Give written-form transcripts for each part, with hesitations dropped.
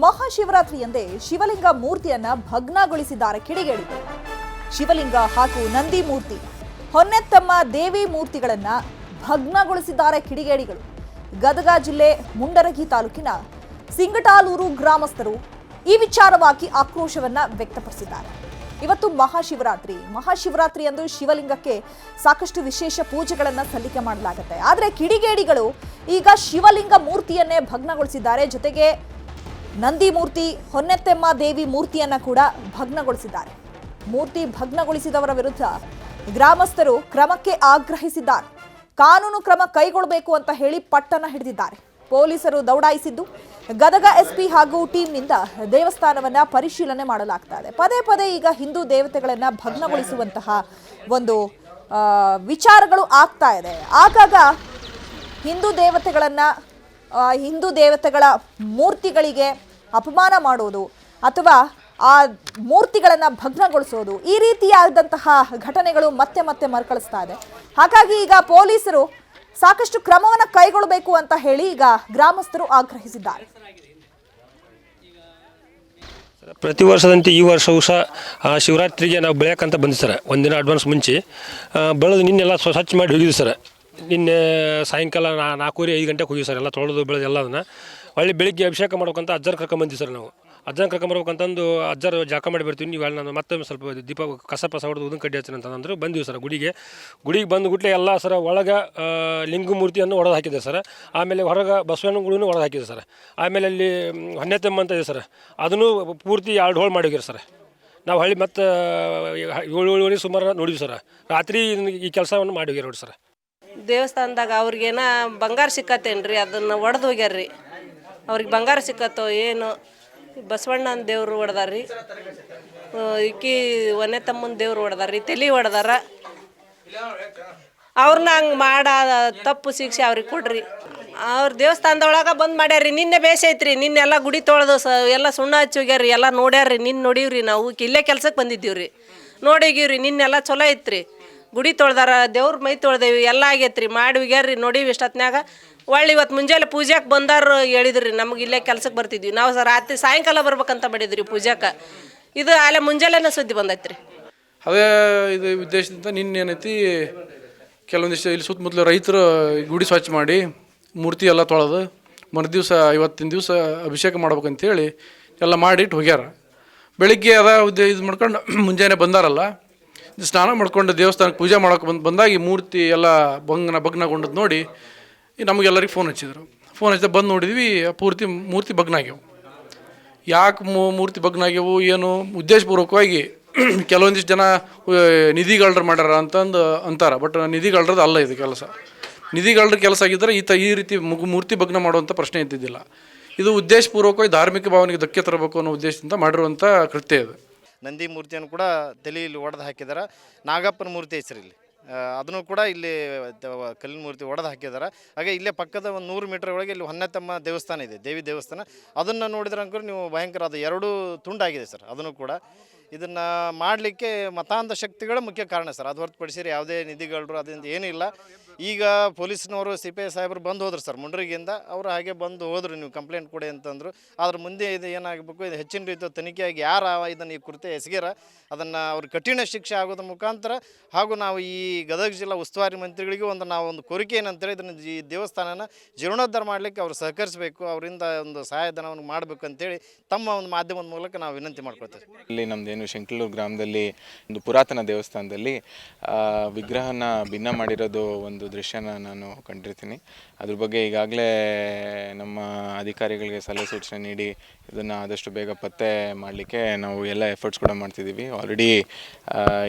ಮಹಾಶಿವರಾತ್ರಿಯಂದೇ ಶಿವಲಿಂಗ ಮೂರ್ತಿಯನ್ನ ಭಗ್ನಗೊಳಿಸಿದ್ದಾರೆ ಕಿಡಿಗೇಡಿಗಳು. ಶಿವಲಿಂಗ ಹಾಗೂ ನಂದಿ ಮೂರ್ತಿ, ಹೊನ್ನೆತ್ತಮ್ಮ ದೇವಿ ಮೂರ್ತಿಗಳನ್ನ ಭಗ್ನಗೊಳಿಸಿದ್ದಾರೆ ಕಿಡಿಗೇಡಿಗಳು. ಗದಗ ಜಿಲ್ಲೆ ಮುಂಡರಗಿ ತಾಲೂಕಿನ ಸಿಂಗಟಾಲೂರು ಗ್ರಾಮಸ್ಥರು ಈ ವಿಚಾರವಾಗಿ ಆಕ್ರೋಶವನ್ನ ವ್ಯಕ್ತಪಡಿಸಿದ್ದಾರೆ. ಇವತ್ತು ಮಹಾಶಿವರಾತ್ರಿ ಎಂದು ಶಿವಲಿಂಗಕ್ಕೆ ಸಾಕಷ್ಟು ವಿಶೇಷ ಪೂಜೆಗಳನ್ನು ಸಲ್ಲಿಕೆ ಮಾಡಲಾಗುತ್ತೆ. ಆದರೆ ಕಿಡಿಗೇಡಿಗಳು ಈಗ ಶಿವಲಿಂಗ ಮೂರ್ತಿಯನ್ನೇ ಭಗ್ನಗೊಳಿಸಿದ್ದಾರೆ. ಜೊತೆಗೆ ನಂದಿ ಮೂರ್ತಿ, ಹೊನ್ನೆತ್ತೆಮ್ಮ ದೇವಿ ಮೂರ್ತಿಯನ್ನ ಕೂಡ ಭಗ್ನಗೊಳಿಸಿದ್ದಾರೆ. ಮೂರ್ತಿ ಭಗ್ನಗೊಳಿಸಿದವರ ವಿರುದ್ಧ ಗ್ರಾಮಸ್ಥರು ಕ್ರಮಕ್ಕೆ ಆಗ್ರಹಿಸಿದ್ದಾರೆ. ಕಾನೂನು ಕ್ರಮ ಕೈಗೊಳ್ಳಬೇಕು ಅಂತ ಹೇಳಿ ಪಟ್ಟಣ ಹಿಡಿದಿದ್ದಾರೆ. ಪೊಲೀಸರು ದೌಡಾಯಿಸಿದ್ದು ಗದಗ ಎಸ್ಪಿ ಹಾಗೂ ಟೀಮ್ನಿಂದ ದೇವಸ್ಥಾನವನ್ನ ಪರಿಶೀಲನೆ ಮಾಡಲಾಗ್ತಾ ಇದೆ. ಪದೇ ಪದೇ ಈಗ ಹಿಂದೂ ದೇವತೆಗಳನ್ನ ಭಗ್ನಗೊಳಿಸುವಂತಹ ಒಂದು ವಿಚಾರಗಳು ಆಗ್ತಾ ಇದೆ. ಆಗಾಗ ಹಿಂದೂ ದೇವತೆಗಳ ಮೂರ್ತಿಗಳಿಗೆ ಅಪಮಾನ ಮಾಡೋದು ಅಥವಾ ಆ ಮೂರ್ತಿಗಳನ್ನ ಭಗ್ನಗೊಳಿಸೋದು, ಈ ರೀತಿಯಾದಂತಹ ಘಟನೆಗಳು ಮತ್ತೆ ಮತ್ತೆ ಮರುಕಳಿಸ್ತಾ ಇದೆ. ಹಾಗಾಗಿ ಈಗ ಪೊಲೀಸರು ಸಾಕಷ್ಟು ಕ್ರಮವನ್ನು ಕೈಗೊಳ್ಳಬೇಕು ಅಂತ ಹೇಳಿ ಈಗ ಗ್ರಾಮಸ್ಥರು ಆಗ್ರಹಿಸಿದ್ದಾರೆ. ಪ್ರತಿ ವರ್ಷದಂತೆ ಈ ವರ್ಷವೂ ಸಹ ಶಿವರಾತ್ರಿಗೆ ನಾವು ಬೆಳೆಯಕ್ಕಂತ ಬಂದಿವಿ ಸರ್. ಒಂದಿನ ಅಡ್ವಾನ್ಸ್ ಮುಂಚೆ ಬೆಳೆದು ನಿನ್ನೆಲ್ಲ ಸ್ವಚ್ಛ ಮಾಡಿ ಹೋಗಿದ್ವಿ ಸರ್. ನಿನ್ನೆ ಸಾಯಂಕಾಲ 4:30-5 ಗಂಟೆಗೆ ಹೋಗಿವಿ ಸರ್. ಎಲ್ಲ ತೊಳೆದು ಬೆಳೆದು ಎಲ್ಲದನ್ನು ಒಳ್ಳೆ ಬೆಳಿಗ್ಗೆ ಅಭಿಷೇಕ ಮಾಡ್ಬೇಕಂತ ಅಜ್ಜರ ಕರ್ಕೊಂಬಂದಿವಿ ಸರ್. ನಾವು ಅಜ್ಜನ ಕರ್ಕೊಂಬರ್ಬೇಕಂತಂದು ಅಜ್ಜರು ಜಾಕ ಮಾಡಿ ಬರ್ತೀವಿ, ನೀವು ಅಲ್ಲಿ ನಾನು ಮತ್ತೆ ಸ್ವಲ್ಪ ದೀಪ ಕಸ ಹೊಡೆದು ಉದನ್ ಕಡ್ಡಿ ಹಚ್ಚಿನ ಅಂತಂದ್ರೆ ಬಂದಿವಿ ಸರ್. ಗುಡಿಗೆ ಬಂದು ಗುಟ್ಲೆ ಎಲ್ಲ ಸರ ಒಳಗೆ ಲಿಂಗ ಮೂರ್ತಿಯನ್ನು ಒಡೆದು ಹಾಕಿದೆ ಸರ್. ಆಮೇಲೆ ಹೊರಗೆ ಬಸವಣ್ಣನ ಗುಡಿನೂ ಒಡೆದು ಹಾಕಿದೆ ಸರ್. ಆಮೇಲೆ ಅಲ್ಲಿ ಹೊನ್ನೆತ್ತೆಮ್ಮ ಅಂತ ಇದೆ ಸರ್, ಅದನ್ನು ಪೂರ್ತಿ 2 ಹೋಳು ಮಾಡಿವ್ರಿ ಸರ್. ನಾವು ಹಳ್ಳಿ ಮತ್ತು 7 ಸುಮಾರು ನೋಡಿದ್ವಿ ಸರ್. ರಾತ್ರಿ ಈ ಕೆಲಸವನ್ನು ಮಾಡಿವ್ರಿ ನೋಡಿ ಸರ್. ದೇವಸ್ಥಾನದಾಗ ಅವ್ರಿಗೇನ ಬಂಗಾರ ಸಿಕ್ಕತ್ತೇನ್ರಿ, ಅದನ್ನು ಒಡೆದು ಹೋಗ್ಯಾರ್ರಿ. ಅವ್ರಿಗೆ ಬಂಗಾರ ಸಿಕ್ಕತ್ತೋ ಏನು. ಬಸವಣ್ಣನ ದೇವ್ರು ಹೊಡೆದಾರ್ರಿ, ಈಕಿ ಹೊನ್ನೆತ್ತಮ್ಮನ ದೇವ್ರು ಹೊಡೆದಾರ್ರಿ, ತಲೆ ಹೊಡೆದಾರ. ಅವ್ರನ್ನ ಹಂಗೆ ತಪ್ಪು ಶಿಕ್ಷೆ ಅವ್ರಿಗೆ ಕೊಡ್ರಿ. ಅವ್ರ ದೇವಸ್ಥಾನದೊಳಗೆ ಬಂದು ಮಾಡ್ಯಾರ್ರಿ. ನಿನ್ನೆ ಬೇಸೈತ್ರಿ, ನಿನ್ನೆಲ್ಲ ಗುಡಿ ತೊಳೆದು ಎಲ್ಲ ಸುಣ್ಣ ಹಚ್ಚಿ ಹೋಗ್ಯಾರ್ರಿ. ಎಲ್ಲ ನೋಡ್ಯಾರ್ರಿ, ನಿನ್ನೆ ನೋಡೀವ್ರಿ. ನಾವು ಇಲ್ಲೇ ಕೆಲ್ಸಕ್ಕೆ ಬಂದಿದ್ದೀವ್ರಿ, ನೋಡಿಗಿವ್ರಿ. ನಿನ್ನೆಲ್ಲ ಚಲೋ ಐತ್ರಿ. ಗುಡಿ ತೊಳ್ದಾರ, ದೇವ್ರ ಮೈ ತೊಳ್ದೇವಿ, ಎಲ್ಲ ಆಗೈತ್ರಿ. ಮಾಡಿ ಹೋಗ್ಯಾರ್ರಿ, ನೋಡೀವಿ ಇಷ್ಟೊತ್ನಾಗ. ಒಳ್ಳೆ ಇವತ್ತು ಮುಂಜಾನೆ ಪೂಜೆಗೆ ಬಂದಾರು ಹೇಳಿದ್ರಿ. ನಮ್ಗೆ ಇಲ್ಲೇ ಕೆಲ್ಸಕ್ಕೆ ಬರ್ತಿದ್ವಿ ನಾವು ಸರ್. ರಾತ್ರಿ ಸಾಯಂಕಾಲ ಬರ್ಬೇಕಂತ ಮಾಡಿದ್ರಿ ಪೂಜೆಗೆ. ಇದು ಅಲ್ಲೇ ಮುಂಜಾನೆನೇ ಸುದ್ದಿ ಬಂದೈತ್ರಿ. ಅದೇ ಇದು ಉದ್ದೇಶದಿಂದ ನಿನ್ನೆ ಏನೈತಿ, ಕೆಲವೊಂದಿಷ್ಟು ಇಲ್ಲಿ ಸುತ್ತಮುತ್ತಲು ರೈತರು ಗುಡಿ ಸ್ವಚ್ಛ ಮಾಡಿ ಮೂರ್ತಿ ಎಲ್ಲ ತೊಳೆದು ಮರುದಿವಸ ಇವತ್ತಿನ ದಿವಸ ಅಭಿಷೇಕ ಮಾಡ್ಬೇಕಂತೇಳಿ ಎಲ್ಲ ಮಾಡಿಟ್ಟು ಹೋಗ್ಯಾರ. ಬೆಳಿಗ್ಗೆ ಇದು ಮಾಡ್ಕೊಂಡು ಮುಂಜಾನೆ ಬಂದಾರಲ್ಲ, ಸ್ನಾನ ಮಾಡ್ಕೊಂಡು ದೇವಸ್ಥಾನಕ್ಕೆ ಪೂಜೆ ಮಾಡೋಕೆ ಬಂದಾಗ ಈ ಮೂರ್ತಿ ಎಲ್ಲ ಭಗ್ನಗೊಂಡದ್ದು ನೋಡಿ ನಮಗೆಲ್ಲರಿಗೆ ಫೋನ್ ಹಚ್ಚಿದ ಬಂದು ನೋಡಿದ್ವಿ, ಮೂರ್ತಿ ಭಗ್ನ ಆಗ್ಯಾವು. ಯಾಕೆ ಮೂರ್ತಿ ಭಗ್ನ ಆಗ್ಯಾವು ಏನು ಉದ್ದೇಶಪೂರ್ವಕವಾಗಿ ಕೆಲವೊಂದಿಷ್ಟು ಜನ ನಿಧಿಗಳ್ರು ಮಾಡ್ಯಾರ ಅಂತಾರೆ. ಬಟ್ ನಿಧಿಗಳ್ರದ್ದು ಅಲ್ಲ ಇದು ಕೆಲಸ. ನಿಧಿಗಳ್ರ ಕೆಲಸ ಆಗಿದ್ದರೆ ಈ ರೀತಿ ಮೂರ್ತಿ ಭಗ್ನ ಮಾಡುವಂಥ ಪ್ರಶ್ನೆ ಇದ್ದಿದ್ದಿಲ್ಲ. ಇದು ಉದ್ದೇಶಪೂರ್ವಕವಾಗಿ ಧಾರ್ಮಿಕ ಭಾವನೆಗೆ ಧಕ್ಕೆ ತರಬೇಕು ಅನ್ನೋ ಉದ್ದೇಶದಿಂದ ಮಾಡಿರುವಂಥ ಕೃತ್ಯ ಇದು. ನಂದಿ ಮೂರ್ತಿಯನ್ನು ಕೂಡ ತಲೆಯಲ್ಲಿ ಒಡೆದು ಹಾಕಿದ್ದಾರೆ. ನಾಗಪ್ಪನ ಮೂರ್ತಿ ಹೆಸರಲ್ಲಿ ಅದನ್ನು ಕೂಡ ಇಲ್ಲಿ ಕಲ್ಲಿನ ಮೂರ್ತಿ ಒಡೆದು ಹಾಕಿದ್ದಾರೆ. ಹಾಗೆ ಇಲ್ಲೇ ಪಕ್ಕದ ಒಂದು 100 ಮೀಟರ್ ಒಳಗೆ ಇಲ್ಲಿ ಹೊನ್ನೆತ್ತಮ್ಮ ದೇವಸ್ಥಾನ ಇದೆ, ದೇವಿ ದೇವಸ್ಥಾನ. ಅದನ್ನು ನೋಡಿದ್ರೆ ಅಂಕರು ನೀವು ಭಯಂಕರ, ಅದು 2 ತುಂಡಾಗಿದೆ ಸರ್. ಅದನ್ನು ಕೂಡ ಇದನ್ನು ಮಾಡಲಿಕ್ಕೆ ಮತಾಂಧ ಶಕ್ತಿಗಳು ಮುಖ್ಯ ಕಾರಣ ಸರ್. ಅದು ಹೊರತುಪಡಿಸಿರಿ ಯಾವುದೇ ನಿಧಿಗಳು ಅದರಿಂದ ಏನಿಲ್ಲ. ಈಗ ಪೊಲೀಸ್ನವರು CPI ಸಾಹೇಬರು ಬಂದು ಹೋದ್ರು ಸರ್ ಮುಂಡ್ರಿಗಿಂದ. ಅವರು ಹಾಗೆ ಬಂದು ಹೋದರು, ನೀವು ಕಂಪ್ಲೇಂಟ್ ಕೊಡಿ ಅಂತಂದರು. ಆದ್ರೆ ಮುಂದೆ ಇದು ಏನಾಗಬೇಕು, ಇದು ಹೆಚ್ಚಿನ ರೀತಿಯ ತನಿಖೆಯಾಗಿ ಯಾರು ಇದನ್ನು ಈ ಕುರಿತು ಎಸಗ್ಯಾರ ಅದನ್ನು ಅವ್ರಿಗೆ ಕಠಿಣ ಶಿಕ್ಷೆ ಆಗೋದ್ರ ಮುಖಾಂತರ, ಹಾಗೂ ನಾವು ಈ ಗದಗ ಜಿಲ್ಲಾ ಉಸ್ತುವಾರಿ ಮಂತ್ರಿಗಳಿಗೂ ನಾವು ಒಂದು ಕೋರಿಕೆ ಏನಂತೇಳಿ, ಇದನ್ನು ಈ ದೇವಸ್ಥಾನನ ಜೀರ್ಣೋದ್ಧಾರ ಮಾಡಲಿಕ್ಕೆ ಅವರು ಸಹಕರಿಸಬೇಕು, ಅವರಿಂದ ಒಂದು ಸಹಾಯಧನವನ್ನು ಮಾಡಬೇಕು ಅಂತೇಳಿ ತಮ್ಮ ಒಂದು ಮಾಧ್ಯಮದ ಮೂಲಕ ನಾವು ವಿನಂತಿ ಮಾಡ್ಕೊಳ್ತೇವೆ. ಇಲ್ಲಿ ನಮ್ಮದೇನು ಶಂಕಲೂರು ಗ್ರಾಮದಲ್ಲಿ ಒಂದು ಪುರಾತನ ದೇವಸ್ಥಾನದಲ್ಲಿ ವಿಗ್ರಹನ ಭಿನ್ನ ಮಾಡಿರೋದು ಒಂದು ದೃಶ್ಯನ ನಾನು ಕಂಡಿರ್ತೀನಿ. ಅದ್ರ ಬಗ್ಗೆ ಈಗಾಗಲೇ ನಮ್ಮ ಅಧಿಕಾರಿಗಳಿಗೆ ಸಲಹೆ ಸೂಚನೆ ನೀಡಿ ಇದನ್ನು ಆದಷ್ಟು ಬೇಗ ಪತ್ತೆ ಮಾಡಲಿಕ್ಕೆ ನಾವು ಎಲ್ಲ ಎಫರ್ಟ್ಸ್ ಕೂಡ ಮಾಡ್ತಿದ್ದೀವಿ. ಆಲ್ರೆಡಿ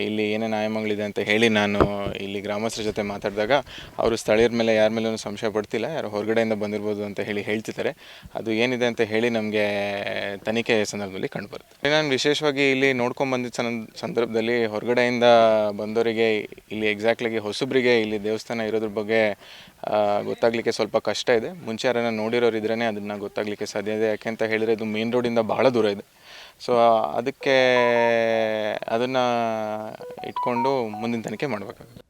ಇಲ್ಲಿ ಏನೇನು ಆಯಾಮಗಳಿದೆ ಅಂತ ಹೇಳಿ ನಾನು ಇಲ್ಲಿ ಗ್ರಾಮಸ್ಥರ ಜೊತೆ ಮಾತಾಡಿದಾಗ ಅವರು ಸ್ಥಳೀಯರ ಮೇಲೆ ಯಾರ ಮೇಲೂ ಸಂಶಯ ಪಡ್ತಿಲ್ಲ, ಯಾರು ಹೊರಗಡೆಯಿಂದ ಬಂದಿರ್ಬೋದು ಅಂತ ಹೇಳ್ತಿದ್ದಾರೆ. ಅದು ಏನಿದೆ ಅಂತ ಹೇಳಿ ನಮಗೆ ತನಿಖೆ ಸಂದರ್ಭದಲ್ಲಿ ಕಂಡುಬರುತ್ತೆ. ನಾನು ವಿಶೇಷವಾಗಿ ಇಲ್ಲಿ ನೋಡ್ಕೊಂಡ್ಬಂದಿದ್ದ ಸಂದರ್ಭದಲ್ಲಿ ಹೊರಗಡೆಯಿಂದ ಬಂದವರಿಗೆ ಇಲ್ಲಿ ಎಕ್ಸಾಕ್ಟ್ಲಾಗಿ ಹೊಸಬ್ರಿಗೆ ಇಲ್ಲಿ ದೇವಸ್ಥಾನ ಇರೋದ್ರ ಬಗ್ಗೆ ಗೊತ್ತಾಗಲಿಕ್ಕೆ ಸ್ವಲ್ಪ ಕಷ್ಟ ಇದೆ. ಮುಂಚೆ ಯಾರನ್ನ ನೋಡಿರೋರು ಇದ್ರೇ ಅದನ್ನು ಗೊತ್ತಾಗಲಿಕ್ಕೆ ಸಾಧ್ಯ ಇದೆ. ಯಾಕೆ ಅಂತ ಹೇಳಿದರೆ ಇದು ಮೇನ್ ರೋಡಿಂದ ಬಹಳ ದೂರ ಇದೆ. ಸೊ ಅದಕ್ಕೆ ಅದನ್ನು ಇಟ್ಕೊಂಡು ಮುಂದಿನ ತನಿಖೆ ಮಾಡಬೇಕಾಗುತ್ತೆ.